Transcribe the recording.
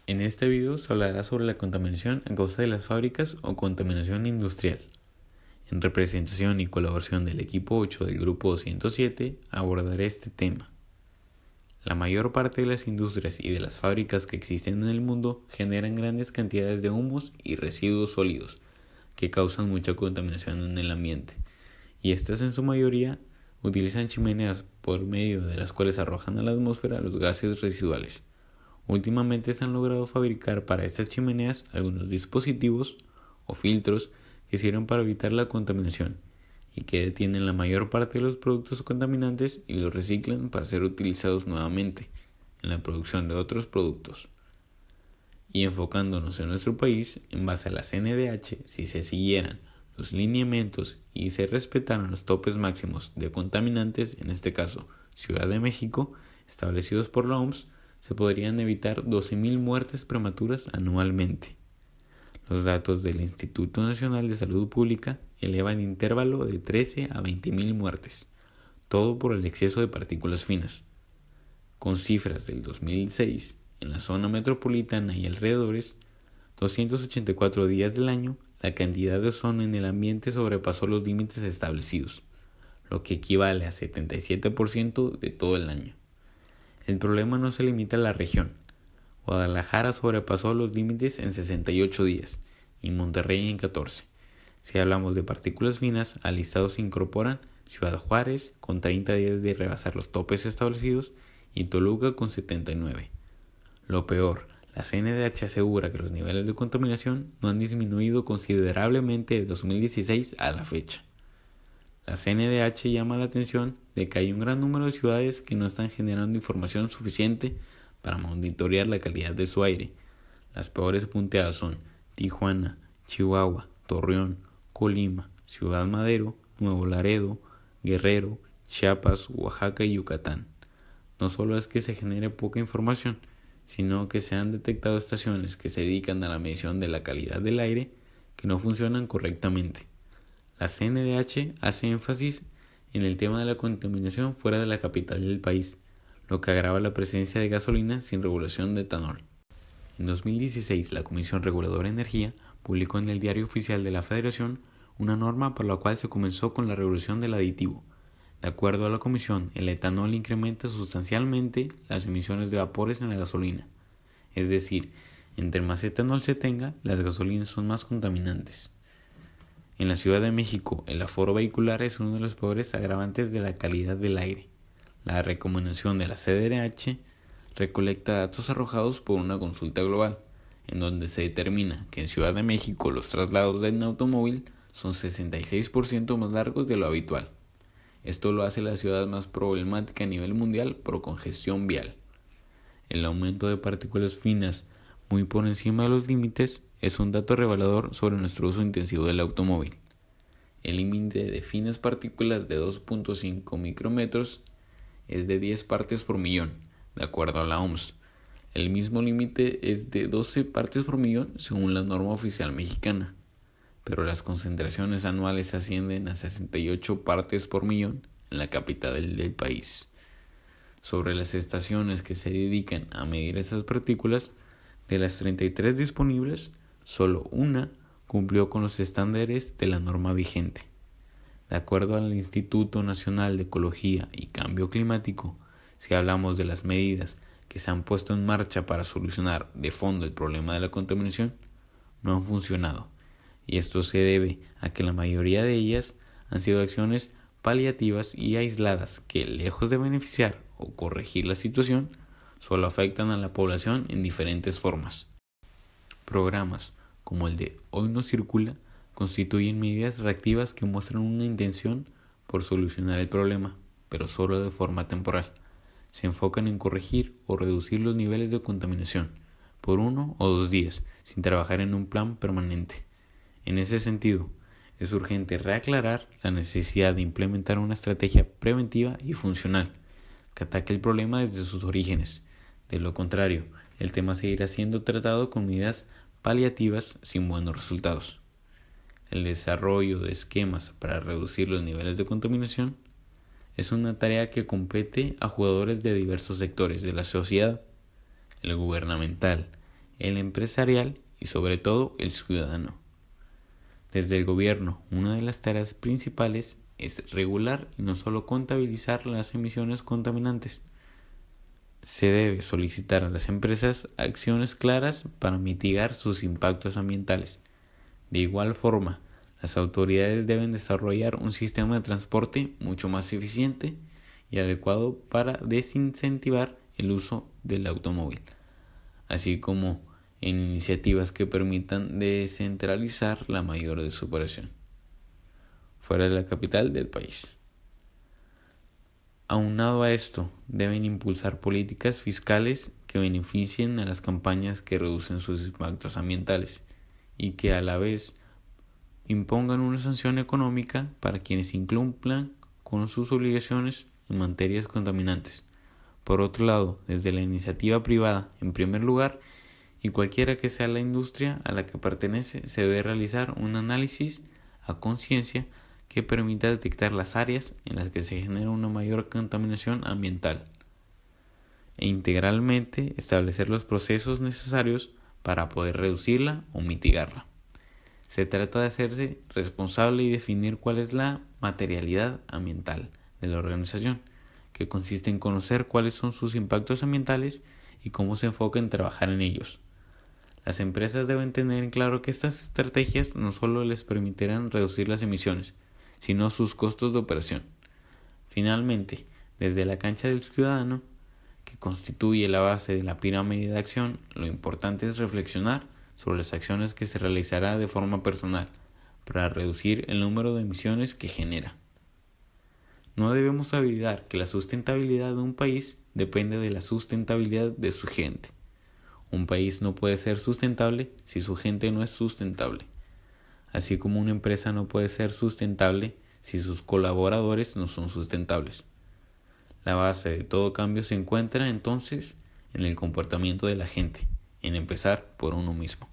En este video se hablará sobre la contaminación a causa de las fábricas o contaminación industrial. En representación y colaboración del equipo 8 del grupo 207 abordaré este tema. La mayor parte de las industrias y de las fábricas que existen en el mundo generan grandes cantidades de humos y residuos sólidos que causan mucha contaminación en el ambiente, y estas en su mayoría utilizan chimeneas por medio de las cuales arrojan a la atmósfera los gases residuales. Últimamente se han logrado fabricar para estas chimeneas algunos dispositivos o filtros que sirven para evitar la contaminación y que detienen la mayor parte de los productos contaminantes y los reciclan para ser utilizados nuevamente en la producción de otros productos. Y enfocándonos en nuestro país, en base a la CNDH, si se siguieran los lineamientos y se respetaran los topes máximos de contaminantes, en este caso Ciudad de México, establecidos por la OMS, se podrían evitar 12.000 muertes prematuras anualmente. Los datos del Instituto Nacional de Salud Pública elevan el intervalo de 13 a 20.000 muertes, todo por el exceso de partículas finas. Con cifras del 2006, en la zona metropolitana y alrededores, 284 días del año, la cantidad de ozono en el ambiente sobrepasó los límites establecidos, lo que equivale a 77% de todo el año. El problema no se limita a la región. Guadalajara sobrepasó los límites en 68 días y Monterrey en 14. Si hablamos de partículas finas, al listado se incorporan Ciudad Juárez con 30 días de rebasar los topes establecidos y Toluca con 79. Lo peor, la CNDH asegura que los niveles de contaminación no han disminuido considerablemente de 2016 a la fecha. La CNDH llama la atención de que hay un gran número de ciudades que no están generando información suficiente para monitorear la calidad de su aire. Las peores punteadas son Tijuana, Chihuahua, Torreón, Colima, Ciudad Madero, Nuevo Laredo, Guerrero, Chiapas, Oaxaca y Yucatán. No solo es que se genere poca información, sino que se han detectado estaciones que se dedican a la medición de la calidad del aire que no funcionan correctamente. La CNDH hace énfasis en el tema de la contaminación fuera de la capital del país, lo que agrava la presencia de gasolina sin regulación de etanol. En 2016, la Comisión Reguladora de Energía publicó en el Diario Oficial de la Federación una norma por la cual se comenzó con la regulación del aditivo. De acuerdo a la Comisión, el etanol incrementa sustancialmente las emisiones de vapores en la gasolina. Es decir, entre más etanol se tenga, las gasolinas son más contaminantes. En la Ciudad de México, el aforo vehicular es uno de los peores agravantes de la calidad del aire. La recomendación de la CNDH recolecta datos arrojados por una consulta global, en donde se determina que en Ciudad de México los traslados en automóvil son 66% más largos de lo habitual. Esto lo hace la ciudad más problemática a nivel mundial por congestión vial. El aumento de partículas finas muy por encima de los límites es un dato revelador sobre nuestro uso intensivo del automóvil. El límite de finas partículas de 2.5 micrómetros es de 10 partes por millón, de acuerdo a la OMS. El mismo límite es de 12 partes por millón según la norma oficial mexicana, pero las concentraciones anuales ascienden a 68 partes por millón en la capital del país. Sobre las estaciones que se dedican a medir esas partículas, de las 33 disponibles, solo una cumplió con los estándares de la norma vigente. De acuerdo al Instituto Nacional de Ecología y Cambio Climático, si hablamos de las medidas que se han puesto en marcha para solucionar de fondo el problema de la contaminación, no han funcionado, y esto se debe a que la mayoría de ellas han sido acciones paliativas y aisladas que, lejos de beneficiar o corregir la situación, solo afectan a la población en diferentes formas. Programas como el de Hoy no circula constituyen medidas reactivas que muestran una intención por solucionar el problema, pero solo de forma temporal. Se enfocan en corregir o reducir los niveles de contaminación por 1 o 2 días, sin trabajar en un plan permanente. En ese sentido, es urgente reaclarar la necesidad de implementar una estrategia preventiva y funcional que ataque el problema desde sus orígenes. De lo contrario, el tema seguirá siendo tratado con medidas paliativas sin buenos resultados. El desarrollo de esquemas para reducir los niveles de contaminación es una tarea que compete a jugadores de diversos sectores de la sociedad, el gubernamental, el empresarial y sobre todo el ciudadano. Desde el gobierno, una de las tareas principales es regular y no solo contabilizar las emisiones contaminantes. Se debe solicitar a las empresas acciones claras para mitigar sus impactos ambientales. De igual forma, las autoridades deben desarrollar un sistema de transporte mucho más eficiente y adecuado para desincentivar el uso del automóvil, así como en iniciativas que permitan descentralizar la mayor de su operación, fuera de la capital del país. Aunado a esto, deben impulsar políticas fiscales que beneficien a las campañas que reducen sus impactos ambientales y que a la vez impongan una sanción económica para quienes incumplan con sus obligaciones en materias contaminantes. Por otro lado, desde la iniciativa privada, en primer lugar, y cualquiera que sea la industria a la que pertenece, se debe realizar un análisis a conciencia que permita detectar las áreas en las que se genera una mayor contaminación ambiental e integralmente establecer los procesos necesarios para poder reducirla o mitigarla. Se trata de hacerse responsable y definir cuál es la materialidad ambiental de la organización, que consiste en conocer cuáles son sus impactos ambientales y cómo se enfoca en trabajar en ellos. Las empresas deben tener en claro que estas estrategias no solo les permitirán reducir las emisiones, sino sus costos de operación. Finalmente, desde la cancha del ciudadano, que constituye la base de la pirámide de acción, lo importante es reflexionar sobre las acciones que se realizará de forma personal para reducir el número de emisiones que genera. No debemos olvidar que la sustentabilidad de un país depende de la sustentabilidad de su gente. Un país no puede ser sustentable si su gente no es sustentable, así como una empresa no puede ser sustentable si sus colaboradores no son sustentables. La base de todo cambio se encuentra entonces en el comportamiento de la gente, en empezar por uno mismo.